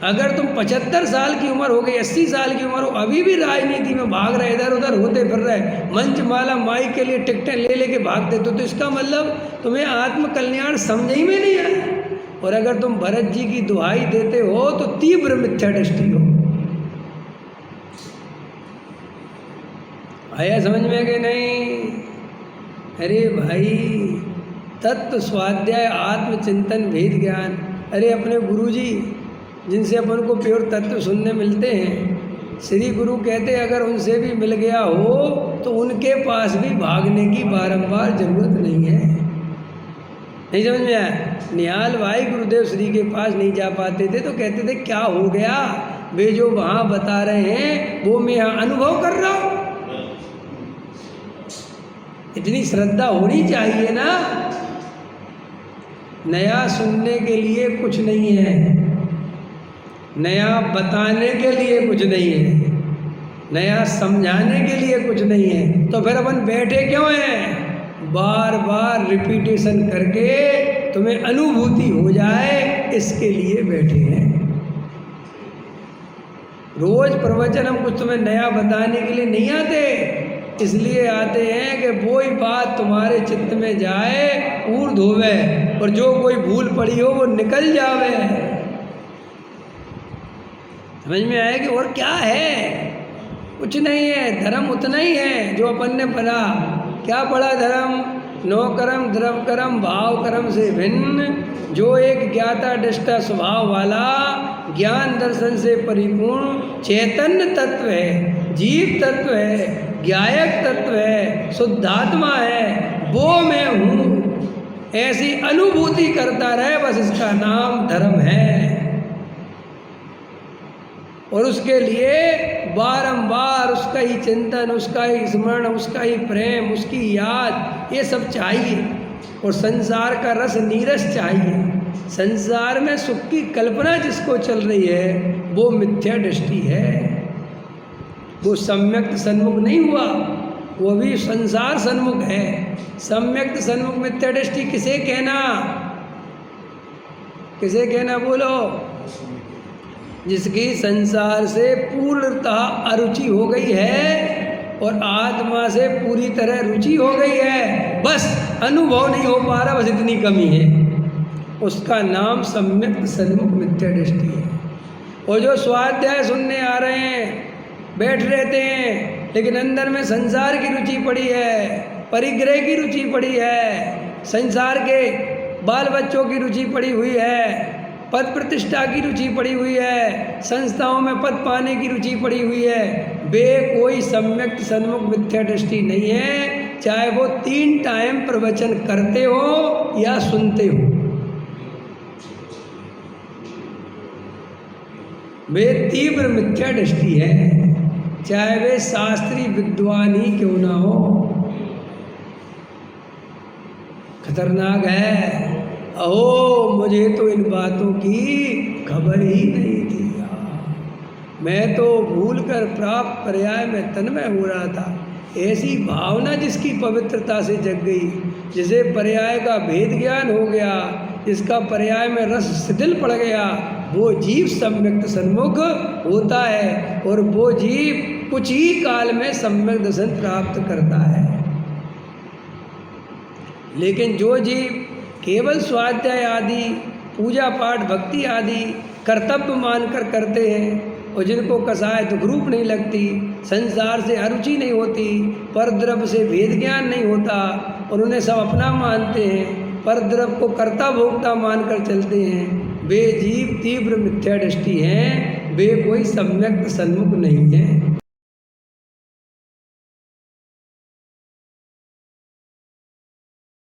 अगर तुम 75 साल की उम्र हो गई, 80 साल की उम्र हो, अभी भी राजनीति में भाग रहे, इधर उधर होते फिर रहे, मंच माला माई के लिए टिकटें ले लेके भागते, तो इसका मतलब तुम्हें आत्मकल्याण समझ ही में नहीं आया। और अगर तुम भरत जी की दुहाई देते हो तो तीव्र मिथ्या दृष्टि हो। आया समझ में कि नहीं? अरे भाई, तत्व स्वाध्याय, आत्मचिंतन, भेद ज्ञान। अरे अपने गुरुजी जिनसे अपन को प्योर तत्व सुनने मिलते हैं, श्री गुरु कहते अगर उनसे भी मिल गया हो तो उनके पास भी भागने की बारंबार जरूरत नहीं है। नहीं समझ में आया? निहाल भाई गुरुदेव श्री के पास नहीं जा पाते थे तो कहते थे क्या हो गया, वे जो वहाँ बता रहे हैं वो मैं यहाँ अनुभव कर रहा हूँ। इतनी श्रद्धा होनी चाहिए ना। नया सुनने के लिए कुछ नहीं है, नया बताने के लिए कुछ नहीं है, नया समझाने के लिए कुछ नहीं है, तो फिर अपन बैठे क्यों हैं? बार बार रिपीटेशन करके तुम्हें अनुभूति हो जाए, इसके लिए बैठे हैं। रोज प्रवचन हम कुछ तुम्हें नया बताने के लिए नहीं आते, इसलिए आते हैं कि वो ही बात तुम्हारे चित्त में जाए, ऊर्ध्व होवे, और जो कोई भूल पड़ी हो वो निकल जावे। समझ में आए कि और क्या है? कुछ नहीं है, धर्म उतना ही है जो अपन ने पढ़ा। क्या पढ़ा धर्म? नो कर्म द्रव कर्म भाव कर्म से भिन्न, जो एक ज्ञाता दृष्टा स्वभाव वाला, ज्ञान दर्शन से परिपूर्ण चैतन्य तत्व है, जीव तत्व है, ज्ञायक तत्व है, शुद्धात्मा है, वो मैं हूँ, ऐसी अनुभूति करता रहे, बस इसका नाम धर्म है। और उसके लिए बारंबार उसका ही चिंतन, उसका ही स्मरण, उसका ही प्रेम, उसकी याद, ये सब चाहिए। और संसार का रस नीरस चाहिए। संसार में सुख की कल्पना जिसको चल रही है वो मिथ्या दृष्टि है, वो सम्यक सन्मुख नहीं हुआ, वो भी संसार सन्मुख है। सम्यक सन्मुख मिथ्या दृष्टि किसे कहना? किसे कहना बोलो? जिसकी संसार से पूर्णतः अरुचि हो गई है और आत्मा से पूरी तरह रुचि हो गई है, बस अनुभव नहीं हो पा रहा, बस इतनी कमी है, उसका नाम सम्यक सन्मुख मिथ्या दृष्टि है। और जो स्वाध्याय सुनने आ रहे हैं, बैठ रहते हैं, लेकिन अंदर में संसार की रुचि पड़ी है, परिग्रह की रुचि पड़ी है, संसार के बाल बच्चों की रुचि पड़ी हुई है, पद प्रतिष्ठा की रुचि पड़ी हुई है, संस्थाओं में पद पाने की रुचि पड़ी हुई है, वे कोई सम्यक सन्मुख मिथ्या दृष्टि नहीं है, चाहे वो 3 टाइम प्रवचन करते हो या सुनते हो। वे तीव्र मिथ्या दृष्टि है, चाहे वे शास्त्री विद्वान ही क्यों ना हो। खतरनाक है। अहो, मुझे तो इन बातों की खबर ही नहीं थी यार, मैं तो भूलकर प्राप्त पर्याय में तन्मय हो रहा था। ऐसी भावना जिसकी पवित्रता से जग गई, जिसे पर्याय का भेद ज्ञान हो गया, जिसका पर्याय में रस शिथिल पड़ गया, वो जीव सम्यक सन्मुख होता है। और वो जीव कुछ ही काल में सम्यक दर्शन प्राप्त करता है। लेकिन जो जीव केवल स्वाध्याय आदि, पूजा पाठ, भक्ति आदि कर्तव्य मानकर करते हैं और जिनको कसाय दुख रूप नहीं लगती, संसार से अरुचि नहीं होती, परद्रव्य से भेद ज्ञान नहीं होता और उन्हें सब अपना मानते हैं, परद्रव्य को कर्ता भोक्ता मानकर चलते हैं, वे जीव तीव्र मिथ्या दृष्टि हैं, वे कोई सम्यक सन्मुख नहीं है।